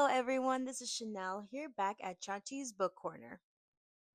Hello, everyone. This is Chanel here back at Chachi's Book Corner.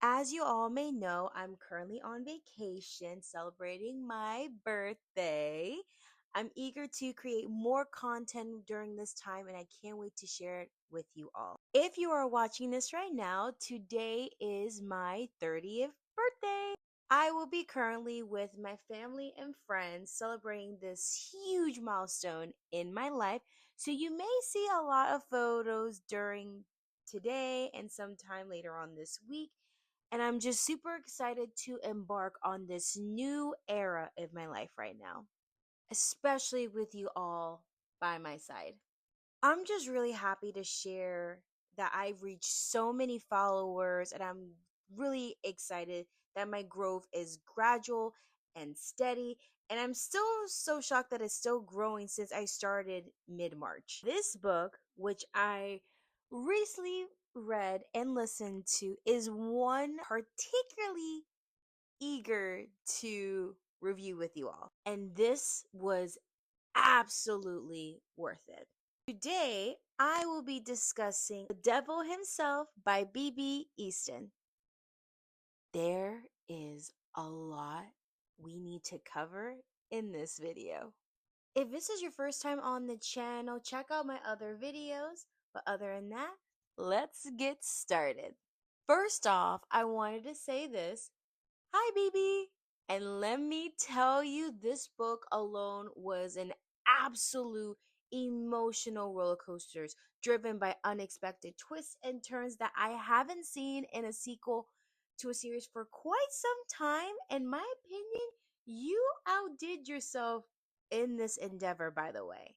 As you all may know, I'm currently on vacation celebrating my birthday. I'm eager to create more content during this time and I can't wait to share it with you all. If you are watching this right now, today is my 30th birthday. I will be currently with my family and friends celebrating this huge milestone in my life. So you may see a lot of photos during today and sometime later on this week. And I'm just super excited to embark on this new era of my life right now, especially with you all by my side. I'm just really happy to share that I've reached so many followers, and I'm really excited that my growth is gradual and steady. And I'm still so shocked that it's still growing since I started mid March. This book, which I recently read and listened to, is one particularly eager to review with you all. And this was absolutely worth it. Today, I will be discussing The Devil Himself by B.B. Easton. There is a lot we need to cover in this video. If this is your first time on the channel, check out my other videos. But other than that, let's get started. First off, I wanted to say this. Hi, BB! And let me tell you, this book alone was an absolute emotional roller coasters driven by unexpected twists and turns that I haven't seen in a sequel to a series for quite some time. In my opinion, you outdid yourself in this endeavor, by the way.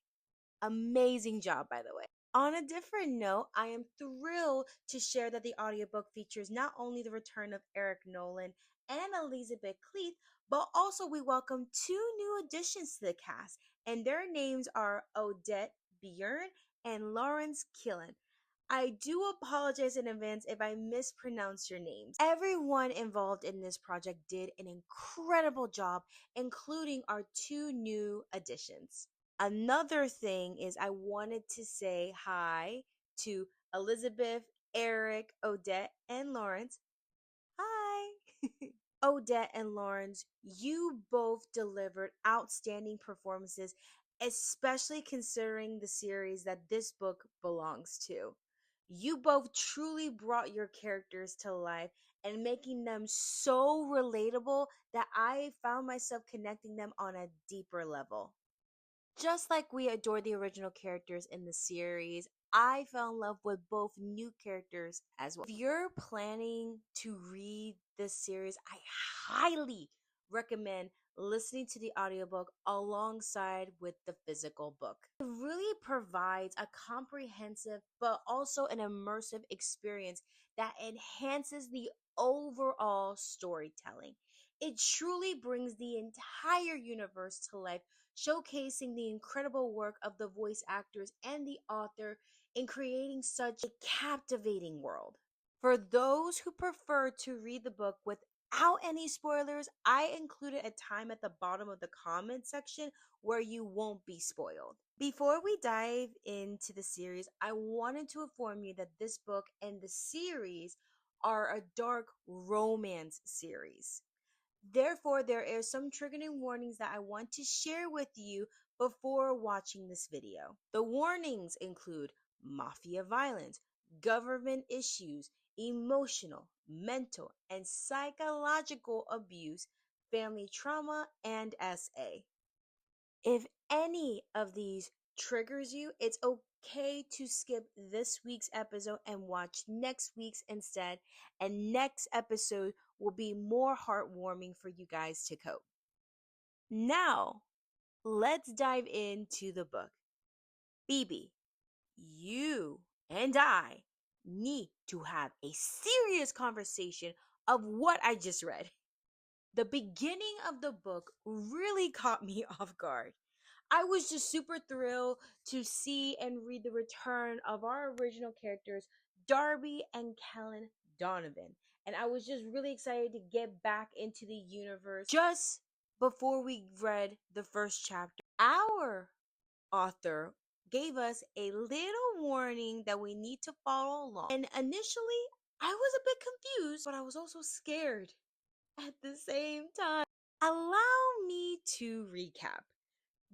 Amazing job, by the way. On a different note, I am thrilled to share that the audiobook features not only the return of Eric Nolan and Elizabeth Cleeth, but also we welcome two new additions to the cast, and their names are Odette Byrne and Lawrence Killen. I do apologize in advance if I mispronounce your names. Everyone involved in this project did an incredible job, including our two new additions. Another thing is I wanted to say hi to Elizabeth, Eric, Odette, and Lawrence. Hi! Odette and Lawrence, you both delivered outstanding performances, especially considering the series that this book belongs to. You both truly brought your characters to life and making them so relatable that I found myself connecting them on a deeper level. Just like we adore the original characters in the series, I fell in love with both new characters as well. If you're planning to read this series, I highly recommend listening to the audiobook alongside with the physical book. It really provides a comprehensive but also an immersive experience that enhances the overall storytelling. It truly brings the entire universe to life, showcasing the incredible work of the voice actors and the author in creating such a captivating world. For those who prefer to read the book without any spoilers, I included a time at the bottom of the comment section where you won't be spoiled. Before we dive into the series, I wanted to inform you that this book and the series are a dark romance series. Therefore, there are some triggering warnings that I want to share with you before watching this video. The warnings include mafia violence, government issues, emotional, mental, and psychological abuse, family trauma, and SA. If any of these triggers you, it's okay to skip this week's episode and watch next week's instead. And next episode will be more heartwarming for you guys to cope. Now, let's dive into the book. BB, you and I need to have a serious conversation of what I just read. The beginning of the book really caught me off guard. I was just super thrilled to see and read the return of our original characters, Darby and Kellen Donovan. And I was just really excited to get back into the universe. Just before we read the first chapter, our author gave us a little warning that we need to follow along. And initially, I was a bit confused, but I was also scared at the same time. Allow me to recap.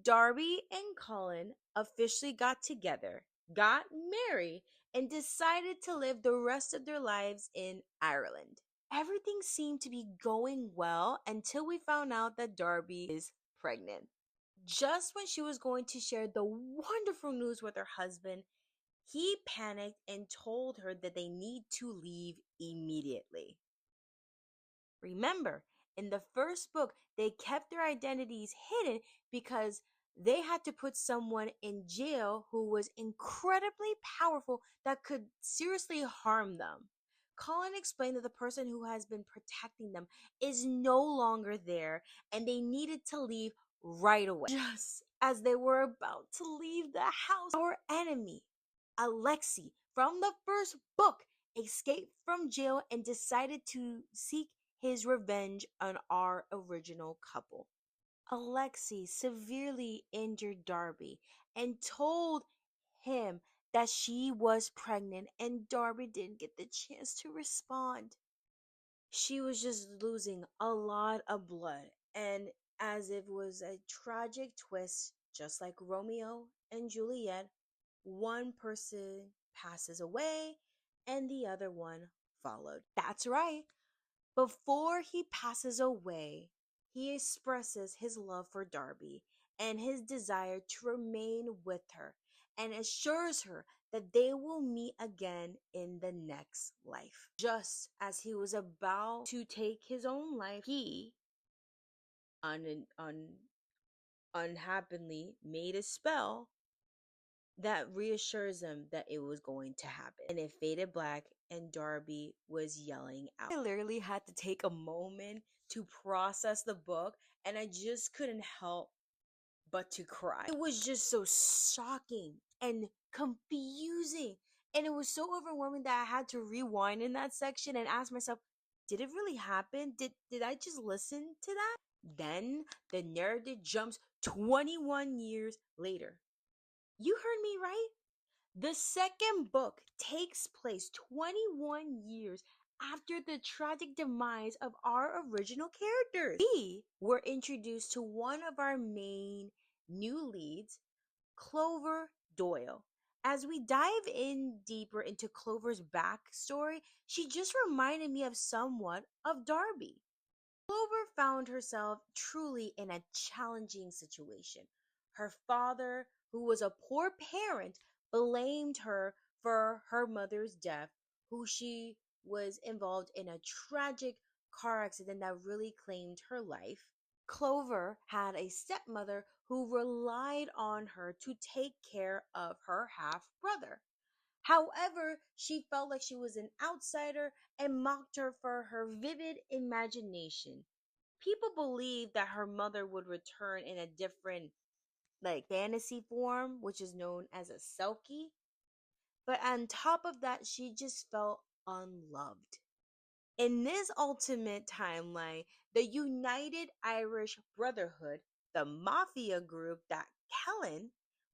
Darby and Colin officially got together, got married, and decided to live the rest of their lives in Ireland. Everything seemed to be going well until we found out that Darby is pregnant. Just when she was going to share the wonderful news with her husband, he panicked and told her that they need to leave immediately. Remember, in the first book, they kept their identities hidden because they had to put someone in jail who was incredibly powerful that could seriously harm them. Colin explained that the person who has been protecting them is no longer there and they needed to leave right away. Just as they were about to leave the house, our enemy, Alexei, from the first book, escaped from jail and decided to seek his revenge on our original couple. Alexei severely injured Darby and told him that she was pregnant, and Darby didn't get the chance to respond. She was just losing a lot of blood, and as if it was a tragic twist, just like Romeo and Juliet, one person passes away and the other one followed. That's right. Before he passes away, he expresses his love for Darby and his desire to remain with her and assures her that they will meet again in the next life. Just as he was about to take his own life, he unhappily made a spell that reassures him that it was going to happen. And it faded black, and Darby was yelling out. I literally had to take a moment to process the book, and I just couldn't help but to cry. It was just so shocking and confusing. And it was so overwhelming that I had to rewind in that section and ask myself, did it really happen? Did I just listen to that? Then the narrative jumps 21 years later. You heard me right. The second book takes place 21 years after the tragic demise of our original characters. We were introduced to one of our main new leads, Clover Doyle. As we dive in deeper into Clover's backstory, she just reminded me of somewhat of Darby. Clover found herself truly in a challenging situation. Her father, who was a poor parent, blamed her for her mother's death, who she was involved in a tragic car accident that really claimed her life. Clover had a stepmother who relied on her to take care of her half brother. However, she felt like she was an outsider and mocked her for her vivid imagination. People believed that her mother would return in a different, like, fantasy form, which is known as a selkie. But on top of that, she just felt unloved. In this ultimate timeline, the United Irish Brotherhood, the mafia group that Kellen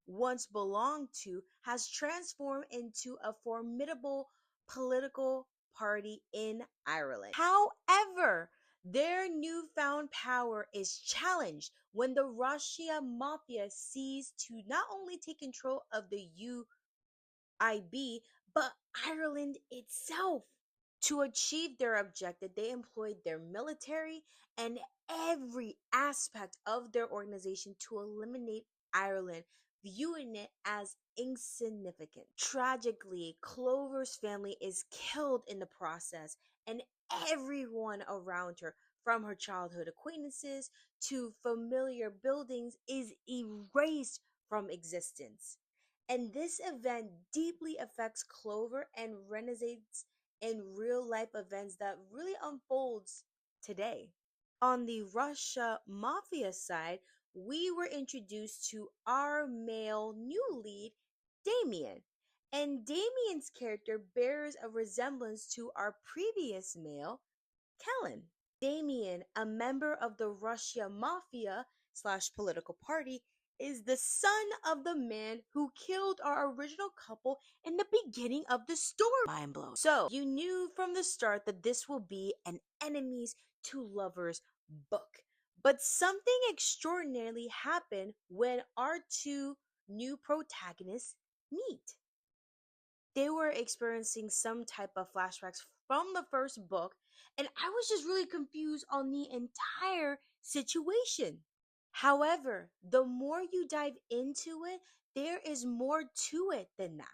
once belonged to, has transformed into a formidable political party in Ireland. However, their newfound power is challenged when the Russia mafia sees to not only take control of the UIB, but Ireland itself. To achieve their objective, they employed their military and every aspect of their organization to eliminate Ireland, viewing it as insignificant. Tragically, Clover's family is killed in the process, and everyone around her, from her childhood acquaintances to familiar buildings, is erased from existence. And this event deeply affects Clover and resonates in real life events that really unfolds today. On the Russia Mafia side, we were introduced to our male new lead, Damien. And Damien's character bears a resemblance to our previous male, Kellen. Damien, a member of the Russia Mafia slash political party, is the son of the man who killed our original couple in the beginning of the story. Mind blown. So, you knew from the start that this will be an enemies to lovers book. But something extraordinarily happened when our two new protagonists meet. They were experiencing some type of flashbacks from the first book, and I was just really confused on the entire situation. However, the more you dive into it, there is more to it than that.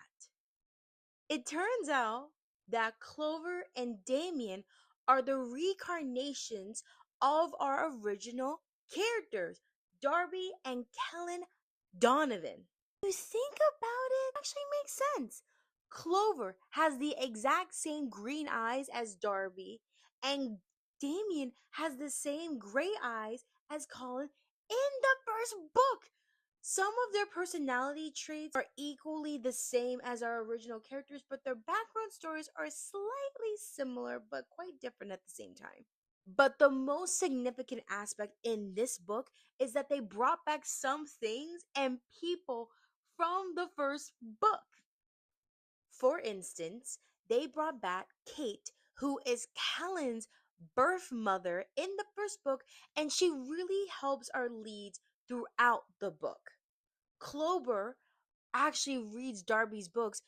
It turns out that Clover and Damien are the reincarnations of our original characters, Darby and Kellen Donovan. You think about it, actually makes sense. Clover has the exact same green eyes as Darby, and Damien has the same gray eyes as Colin in the first book. Some of their personality traits are equally the same as our original characters, but their background stories are slightly similar but quite different at the same time. But the most significant aspect in this book is that they brought back some things and people from the first book. For instance, they brought back Kate, who is Callan's birth mother in the first book, and she really helps our leads throughout the book. Clover actually reads Darby's books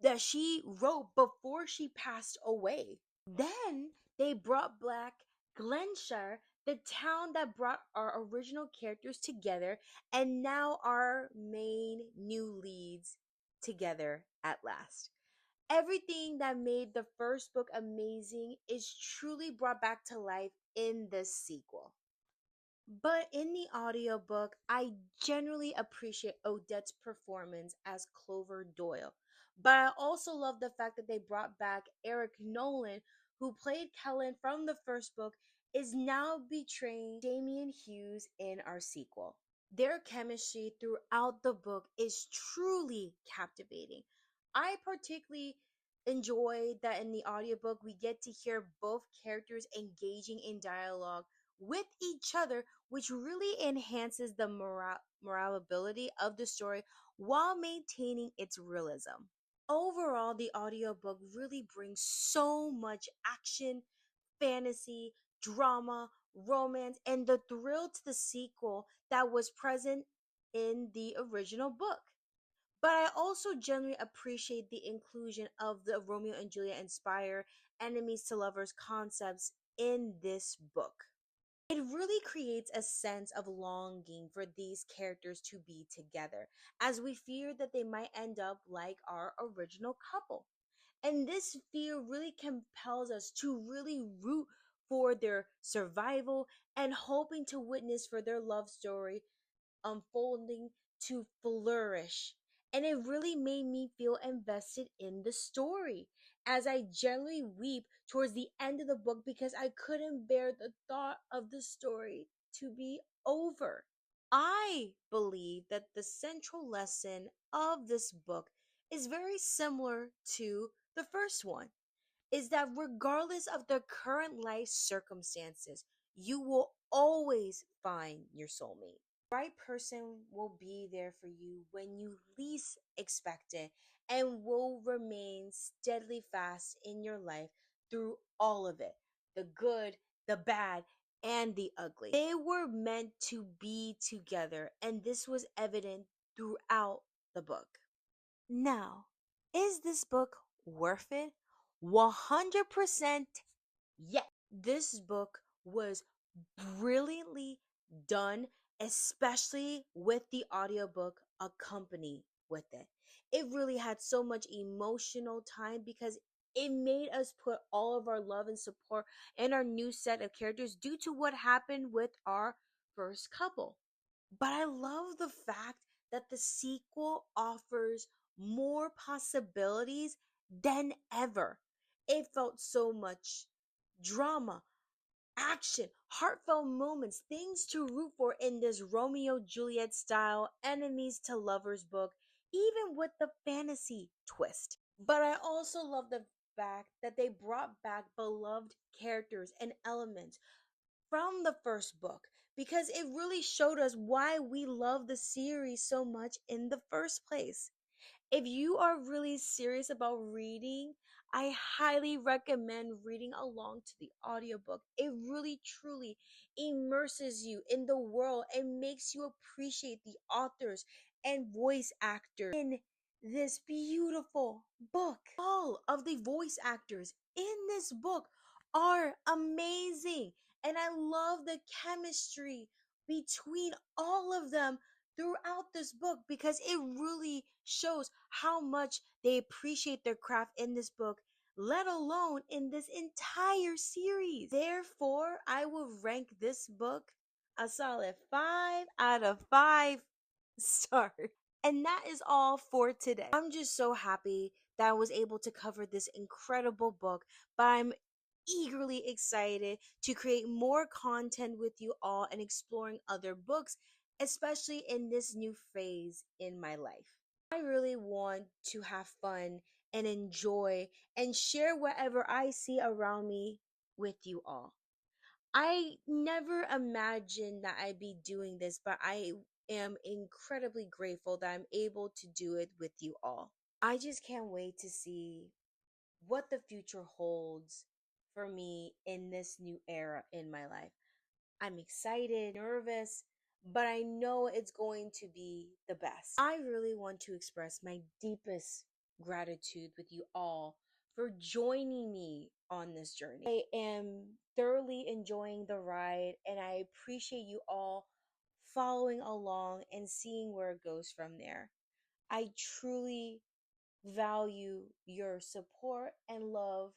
that she wrote before she passed away. Then they brought back Glenshire, the town that brought our original characters together, and now our main new leads together at last. Everything that made the first book amazing is truly brought back to life in this sequel. But in the audiobook, I generally appreciate Odette's performance as Clover Doyle. But I also love the fact that they brought back Eric Nolan, who played Kellen from the first book, is now betraying Damian Hughes in our sequel. Their chemistry throughout the book is truly captivating. I particularly enjoy that in the audiobook we get to hear both characters engaging in dialogue with each other, which really enhances the morality of the story while maintaining its realism. Overall, the audiobook really brings so much action, fantasy, drama, romance, and the thrill to the sequel that was present in the original book. But I also generally appreciate the inclusion of the Romeo and Juliet inspired enemies to lovers concepts in this book. It really creates a sense of longing for these characters to be together, as we fear that they might end up like our original couple. And this fear really compels us to really root for their survival and hoping to witness for their love story unfolding to flourish. And it really made me feel invested in the story as I generally weep towards the end of the book because I couldn't bear the thought of the story to be over. I believe that the central lesson of this book is very similar to the first one, is that regardless of the current life circumstances, you will always find your soulmate. The right person will be there for you when you least expect it and will remain steadily fast in your life through all of it, the good, the bad, and the ugly. They were meant to be together, and this was evident throughout the book. Now, is this book worth it? 100% yes. This book was brilliantly done, especially with the audiobook accompanied with it. It really had so much emotional time because it made us put all of our love and support in our new set of characters due to what happened with our first couple. But I love the fact that the sequel offers more possibilities than ever. It felt so much drama, action, heartfelt moments, things to root for in this Romeo Juliet style enemies to lovers book, even with the fantasy twist. But I also love the fact that they brought back beloved characters and elements from the first book, because it really showed us why we love the series so much in the first place. If you are really serious about reading, I highly recommend reading along to the audiobook. It really truly immerses you in the world and makes you appreciate the authors and voice actors in this beautiful book. All of the voice actors in this book are amazing, and I love the chemistry between all of them throughout this book because it really shows how much they appreciate their craft in this book, let alone in this entire series. Therefore, I will rank this book a solid 5 out of 5 stars. And that is all for today. I'm just so happy that I was able to cover this incredible book, but I'm eagerly excited to create more content with you all and exploring other books, especially in this new phase in my life. I really want to have fun and enjoy and share whatever I see around me with you all. I never imagined that I'd be doing this, but I am incredibly grateful that I'm able to do it with you all. I just can't wait to see what the future holds for me in this new era in my life. I'm excited, nervous, but I know it's going to be the best. I really want to express my deepest gratitude with you all for joining me on this journey. I am thoroughly enjoying the ride, and I appreciate you all following along and seeing where it goes from there. I truly value your support and love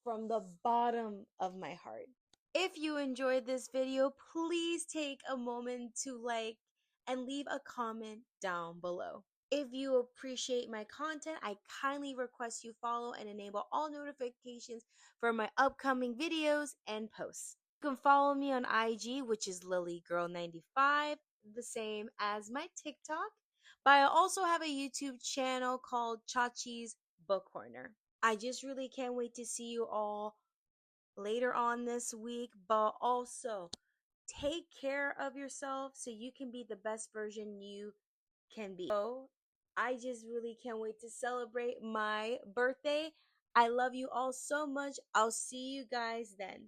from the bottom of my heart. If you enjoyed this video, please take a moment to like and leave a comment down below. If you appreciate my content, I kindly request you follow and enable all notifications for my upcoming videos and posts. You can follow me on IG, which is LilyGirl95, the same as my TikTok. But I also have a YouTube channel called Chachi's Book Corner. I just really can't wait to see you all later on this week, but also take care of yourself so you can be the best version you can be. So, I just really can't wait to celebrate my birthday. I love you all so much. I'll see you guys then.